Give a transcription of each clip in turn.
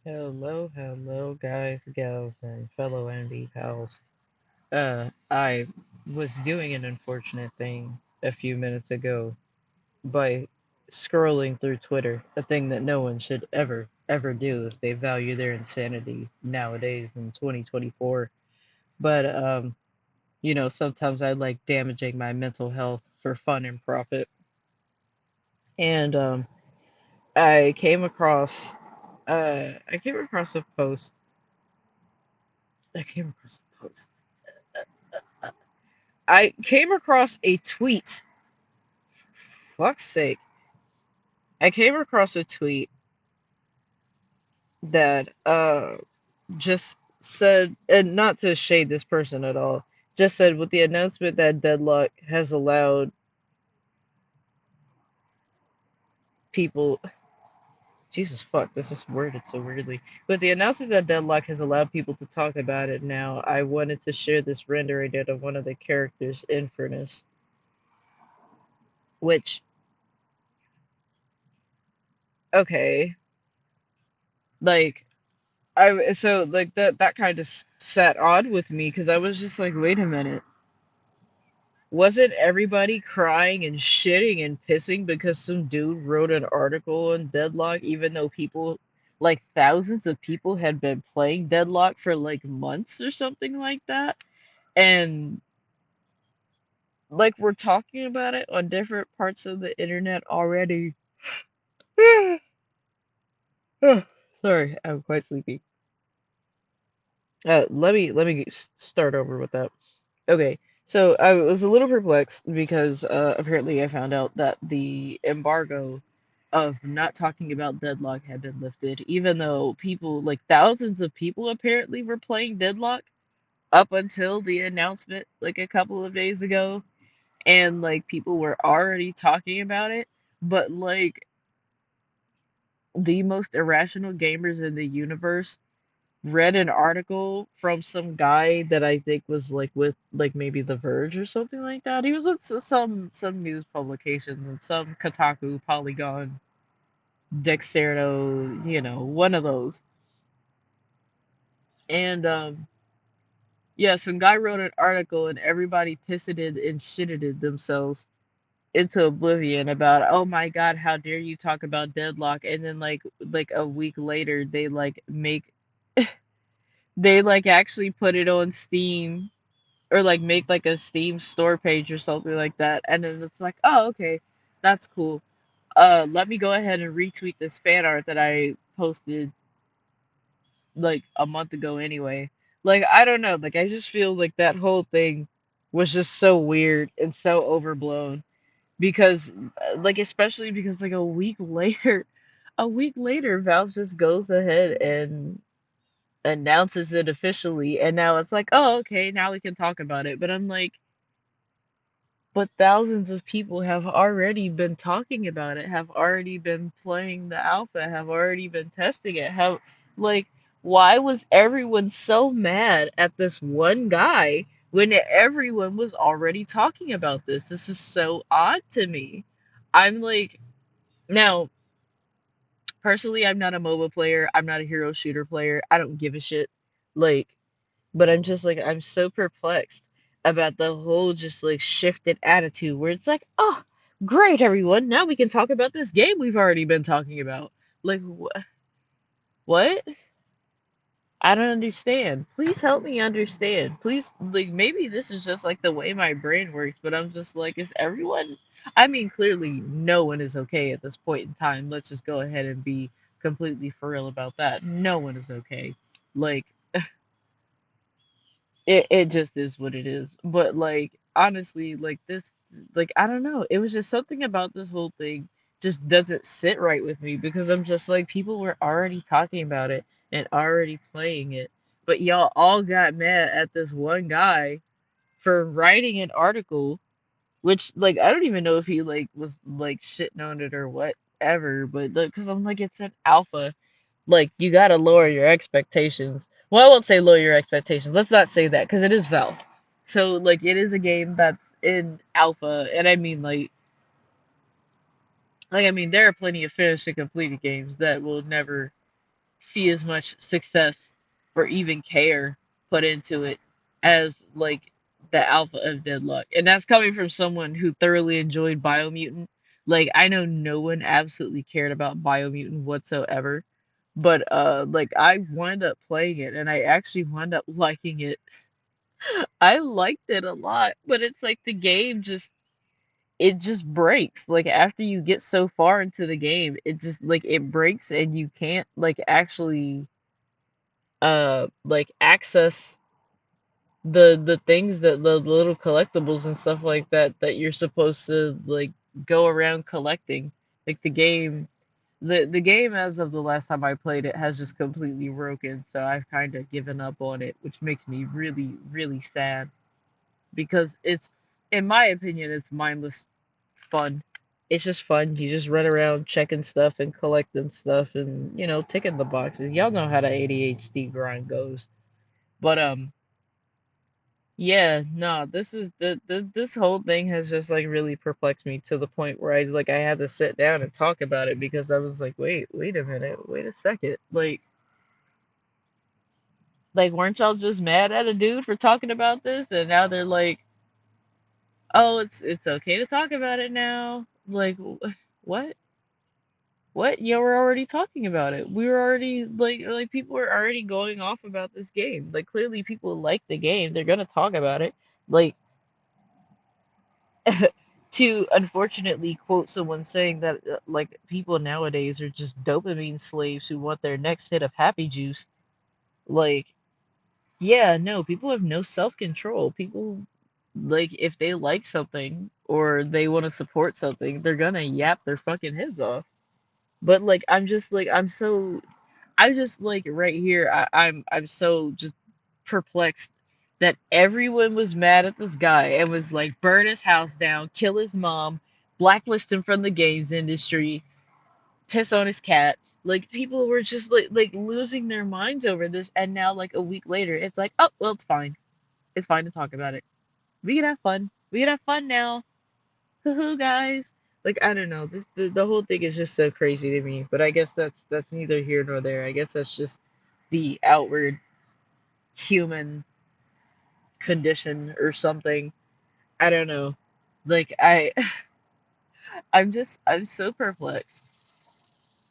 Hello, guys, gals, and fellow NB pals. I was doing an unfortunate thing a few minutes ago by scrolling through Twitter, a thing that no one should ever do if they value their insanity nowadays in 2024. But, sometimes I like damaging my mental health for fun and profit. And, I came across, I came across a post. I came across a post. I came across a tweet. Fuck's sake. I came across a tweet that just said, and not to shade this person at all, just said with the announcement that Deadlock has allowed people, Jesus fuck, this is worded so weirdly. With the announcement that Deadlock has allowed people to talk about it now, I wanted to share this render I did of one of the characters in Furnace, which, okay, like, that kind of sat odd with me because I was just like, wait a minute, wasn't everybody crying and shitting and pissing because some dude wrote an article on Deadlock, even though people, like thousands of people, had been playing Deadlock for like months or something like that, and like we're talking about it on different parts of the internet already. Sorry, I'm quite sleepy. Let me start over with that. Okay, so I was a little perplexed because apparently I found out that the embargo of not talking about Deadlock had been lifted, even though people, like thousands of people, apparently were playing Deadlock up until the announcement, like a couple of days ago, and like people were already talking about it, but like the most irrational gamers in the universe read an article from some guy that I think was like with like maybe The Verge or something like that. He was with some news publications and some Kotaku, Polygon, Dexerto, one of those. And yeah, some guy wrote an article and everybody pissed it and shitted it themselves into oblivion about, oh my God, how dare you talk about Deadlock? And then like a week later they like actually put it on Steam or like make like a Steam store page or something like that, and then it's like, oh, okay, that's cool. Let me go ahead and retweet this fan art that I posted like a month ago anyway. Like, I don't know, like I just feel like that whole thing was just so weird and so overblown because like especially because like a week later Valve just goes ahead and announces it officially, and now it's like, oh, okay, now we can talk about it. But I'm like, but thousands of people have already been talking about it, have already been playing the alpha, have already been testing it. Like, why was everyone so mad at this one guy when everyone was already talking about this? This is so odd to me. I'm like, now, personally, I'm not a MOBA player. I'm not a hero shooter player. I don't give a shit. Like, but I'm just like, I'm so perplexed about the whole just like shifted attitude where it's like, oh, great, everyone. Now we can talk about this game we've already been talking about. Like, what? I don't understand. Please help me understand. Please, like, maybe this is just like the way my brain works, but I'm just like, is everyone? I mean, clearly, no one is okay at this point in time. Let's just go ahead and be completely for real about that. No one is okay. Like, it just is what it is. But like honestly, like this, like I don't know. It was just something about this whole thing just doesn't sit right with me because I'm just like people were already talking about it and already playing it. But y'all all got mad at this one guy for writing an article which like I don't even know if he like was like shitting on it or whatever, but because I'm like it's an alpha, like you gotta lower your expectations. Well, I won't say lower your expectations. Let's not say that because it is Valve. So like it is a game that's in alpha, and I mean like I mean there are plenty of finished and completed games that will never see as much success or even care put into it as like the alpha of Deadlock. And that's coming from someone who thoroughly enjoyed Biomutant. Like I know no one absolutely cared about Biomutant whatsoever. But like I wound up playing it and I actually wound up liking it. I liked it a lot, but it's like the game just it just breaks. Like after you get so far into the game, it just like it breaks and you can't like actually like access the things that the little collectibles and stuff like that that you're supposed to like go around collecting. Like the game as of the last time I played it has just completely broken, so I've kind of given up on it, which makes me really really sad because it's in my opinion it's mindless fun. It's just fun. You just run around checking stuff and collecting stuff and ticking the boxes. Y'all know how the ADHD grind goes. But yeah, no, this is this whole thing has just like really perplexed me to the point where I had to sit down and talk about it because I was like, wait a minute, wait a second. Like weren't y'all just mad at a dude for talking about this and now they're like, "Oh, it's okay to talk about it now." Like what? What? You were already talking about it. We were already like people were already going off about this game. Like clearly people like the game. They're gonna talk about it. Like to unfortunately quote someone saying that like people nowadays are just dopamine slaves who want their next hit of happy juice. Like yeah, no, people have no self-control. People like if they like something or they want to support something, they're gonna yap their fucking heads off. But like I'm just like right here. I'm so just perplexed that everyone was mad at this guy and was like burn his house down, kill his mom, blacklist him from the games industry, piss on his cat. Like people were just like losing their minds over this, and now like a week later, it's like, oh well, it's fine. It's fine to talk about it. We can have fun. We can have fun now. Hoo guys. Like I don't know. The whole thing is just so crazy to me. But I guess that's neither here nor there. I guess that's just the outward human condition or something. I don't know. Like I'm so perplexed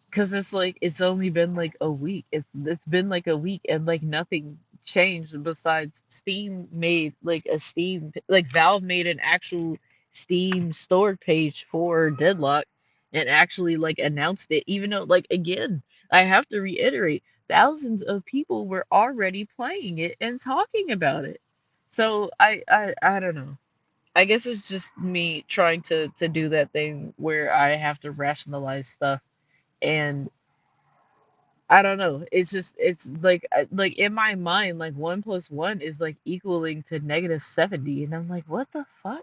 because it's like it's only been like a week. It's been like a week and like nothing changed besides Steam made like a Steam like Valve made an actual Steam store page for Deadlock and actually like announced it even though like again I have to reiterate thousands of people were already playing it and talking about it. So I don't know. I guess it's just me trying to do that thing where I have to rationalize stuff and I don't know. It's just it's like in my mind, like one plus one is like equaling to negative 70, and I'm like, what the fuck?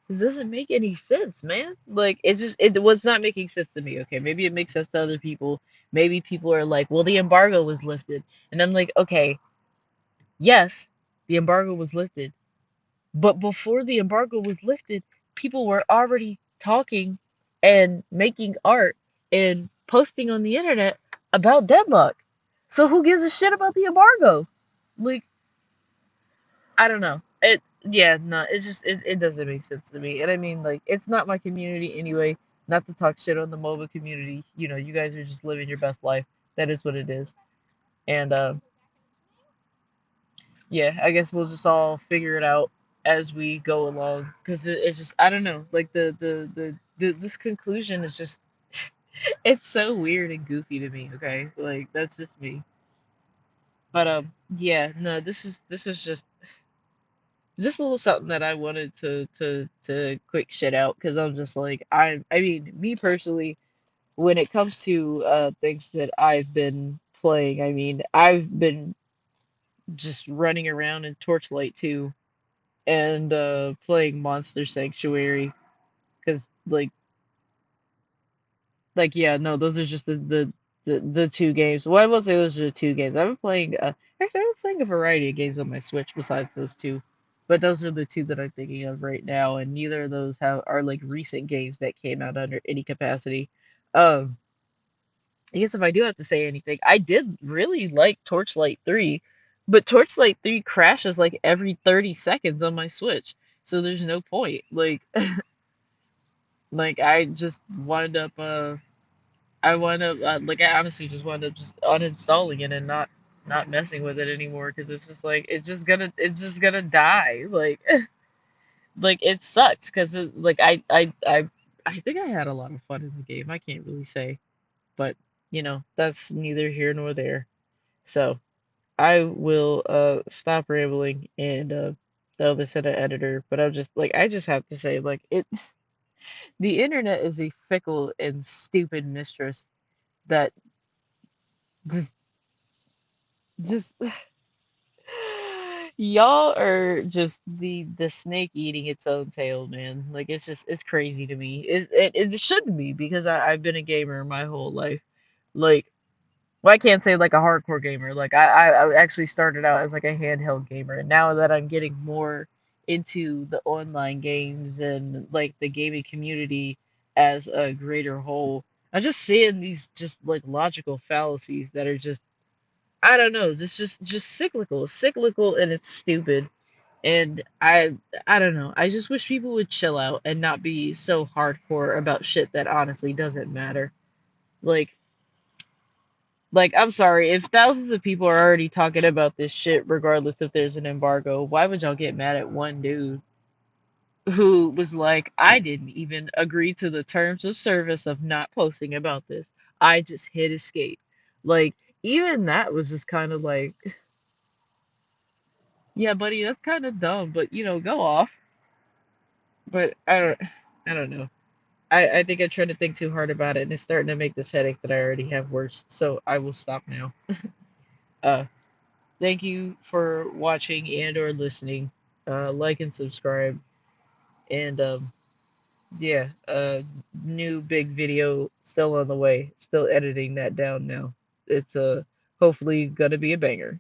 This doesn't make any sense, man. Like it's just it was not making sense to me. Okay, maybe it makes sense to other people. Maybe people are like, well, the embargo was lifted, and I'm like, okay, yes, the embargo was lifted, but before the embargo was lifted, people were already talking and making art and posting on the internet about Deadlock. So who gives a shit about the embargo? Like, I don't know. Yeah, no, it's just, it doesn't make sense to me. And I mean, like, it's not my community anyway. Not to talk shit on the MOBA community. You know, you guys are just living your best life. That is what it is. And, yeah, I guess we'll just all figure it out as we go along because it's just I don't know like this conclusion is just it's so weird and goofy to me. Okay, like that's just me. But yeah, no, this is just a little something that I wanted to quick shit out because I'm just like I mean me personally when it comes to things that I've been playing, I mean I've been just running around in Torchlight 2 and playing Monster Sanctuary because like yeah no those are just the two games. Well, I will say those are the two games I've been playing. Actually, I've been playing a variety of games on my Switch besides those two, but those are the two that I'm thinking of right now, and neither of those have are like recent games that came out under any capacity. Um, I guess if I do have to say anything, I did really like Torchlight 3, but Torchlight 3 crashes like every 30 seconds on my Switch. So there's no point. Like I just wound up I wound up like I honestly just wound up just uninstalling it and not messing with it anymore because it's just like it's just gonna die. Like it sucks because like I think I had a lot of fun in the game. I can't really say, but that's neither here nor there. So I will stop rambling and throw this in an editor. But I'm just like I just have to say like it the internet is a fickle and stupid mistress that just just y'all are just the snake eating its own tail, man. Like it's crazy to me. It shouldn't be because I've been a gamer my whole life. Like well, I can't say like a hardcore gamer. Like I actually started out as like a handheld gamer, and now that I'm getting more into the online games and like the gaming community as a greater whole, I'm just seeing these just like logical fallacies that are just I don't know, just cyclical, and it's stupid. And I don't know. I just wish people would chill out and not be so hardcore about shit that honestly doesn't matter. Like I'm sorry, if thousands of people are already talking about this shit regardless if there's an embargo, why would y'all get mad at one dude who was like, I didn't even agree to the terms of service of not posting about this. I just hit escape. Like even that was just kind of like yeah, buddy, that's kind of dumb, but go off. But I don't know. I think I tried to think too hard about it, and it's starting to make this headache that I already have worse. So I will stop now. Uh, thank you for watching and or listening. Like and subscribe, and yeah, new big video still on the way. Still editing that down now. It's hopefully gonna be a banger.